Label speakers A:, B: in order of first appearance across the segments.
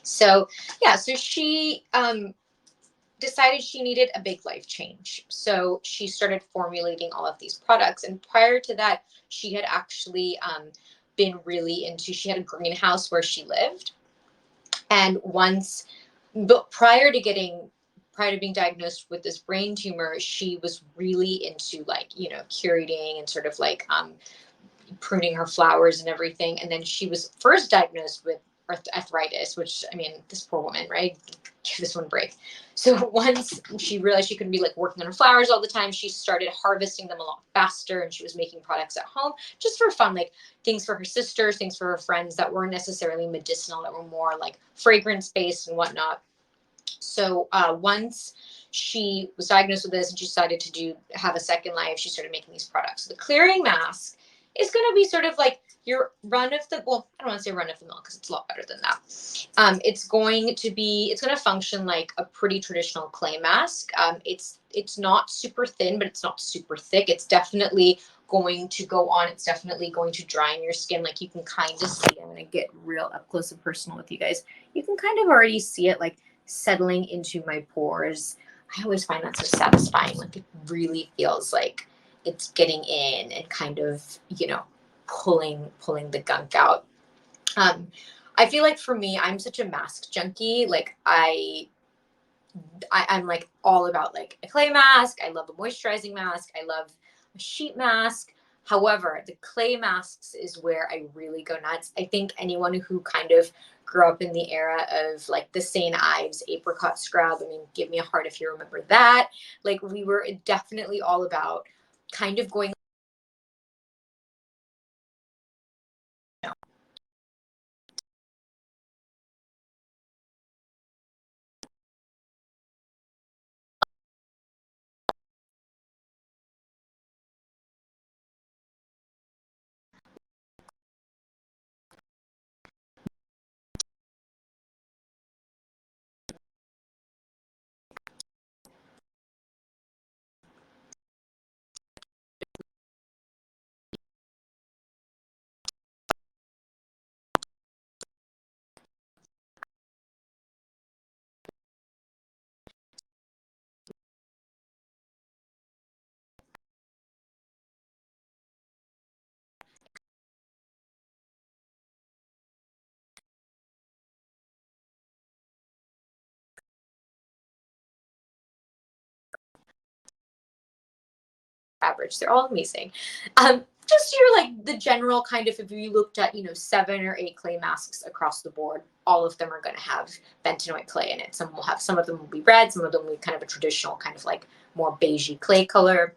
A: So yeah, so she decided she needed a big life change. So she started formulating all of these products. And prior to that, she had actually been really into, she had a greenhouse where she lived. And once, but prior to being diagnosed with this brain tumor, she was really into like, curating and sort of like pruning her flowers and everything. And then she was first diagnosed with arthritis, which, I mean, this poor woman, right? Give this one a break. So once she realized she couldn't be like working on her flowers all the time, she started harvesting them a lot faster, and she was making products at home just for fun, like things for her sisters, things for her friends that weren't necessarily medicinal, that were more like fragrance based and whatnot. So once she was diagnosed with this and she decided to have a second life, she started making these products. So the clearing mask is going to be sort of like your run of the, well, I don't want to say run of the mill because it's a lot better than that. It's going to function like a pretty traditional clay mask. It's not super thin, but it's not super thick. It's definitely going to go on. It's definitely going to dry in your skin. Like you can kind of see, I'm going to get real up close and personal with you guys. You can kind of already see it like settling into my pores. I always find that so satisfying. Like it really feels like it's getting in and kind of, pulling the gunk out. I feel like for me, I'm such a mask junkie. Like I'm like all about like a clay mask. I love a moisturizing mask. I love a sheet mask. However, the clay masks is where I really go nuts. I think anyone who kind of grew up in the era of like the St. Ives apricot scrub, I mean, give me a heart if you remember that. Like we were definitely all about kind of going average. They're all amazing. Just your like the general kind of, if you looked at 7 or 8 clay masks across the board, all of them are going to have bentanoid clay in it. Some of them will be red, some of them will be kind of a traditional kind of like more beigey clay color.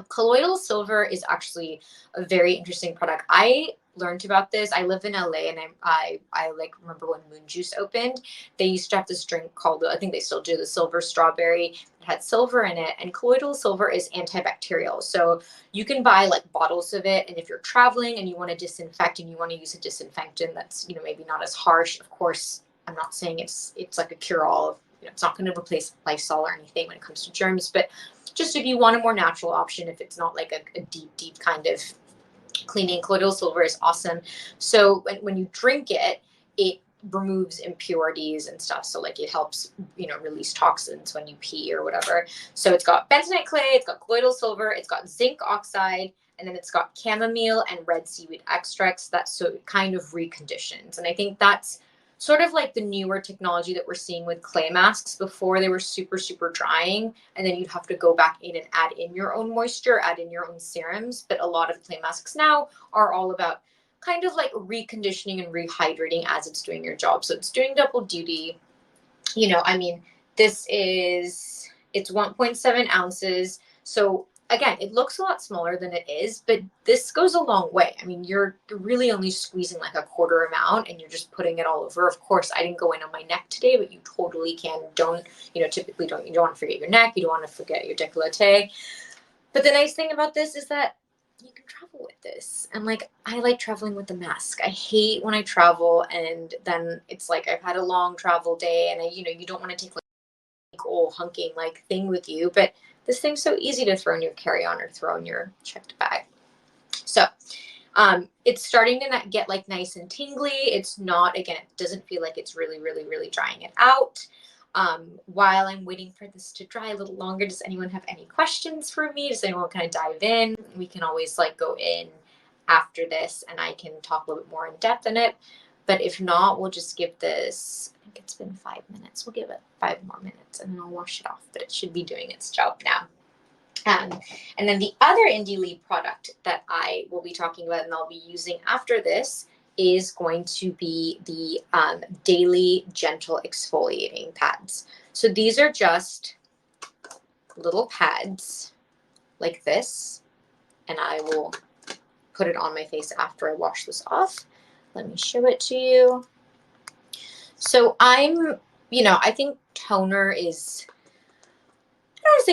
A: Colloidal silver is actually a very interesting product. I learned about this. I live in LA, and I like remember when Moon Juice opened. They used to have this drink called, I think they still do, the silver strawberry. It had silver in it, and colloidal silver is antibacterial. So you can buy like bottles of it, and if you're traveling and you want to disinfect and you want to use a disinfectant that's maybe not as harsh. Of course, I'm not saying it's like a cure-all. It's not going to replace Lysol or anything when it comes to germs, but just if you want a more natural option, if it's not like a deep kind of cleaning, colloidal silver is awesome. So when you drink it, it removes impurities and stuff. So like it helps, release toxins when you pee or whatever. So it's got bentonite clay, it's got colloidal silver, it's got zinc oxide, and then it's got chamomile and red seaweed extracts that so it kind of reconditions. And I think that's sort of like the newer technology that we're seeing with clay masks. Before they were super, super drying, and then you'd have to go back in and add in your own moisture, add in your own serums. But a lot of clay masks now are all about kind of like reconditioning and rehydrating as it's doing your job. So it's doing double duty. I mean, it's 1.7 ounces. So again, it looks a lot smaller than it is, but this goes a long way. I mean, you're really only squeezing like a quarter amount, and you're just putting it all over. Of course, I didn't go in on my neck today, but you totally can. Typically you don't want to forget your neck. You don't want to forget your décolleté. But the nice thing about this is that you can travel with this. And like, I like traveling with the mask. I hate when I travel and then it's like I've had a long travel day, and you don't want to take like old hunking like thing with you, but this thing's so easy to throw in your carry-on or throw in your checked bag. So It's starting to get like nice and tingly. It's not, again, it doesn't feel like it's really, really, really drying it out. While I'm waiting for this to dry a little longer, does anyone have any questions for me? Does anyone kind of dive in? We can always like go in after this and I can talk a little bit more in depth in it. But if not, we'll just give this, I think it's been 5 minutes. We'll give it 5 more minutes and then I'll wash it off, but it should be doing its job now. And then the other Indie Lead product that I will be talking about and I'll be using after this is going to be the Daily Gentle Exfoliating Pads. So these are just little pads like this, and I will put it on my face after I wash this off. Let me show it to you. So I think toner is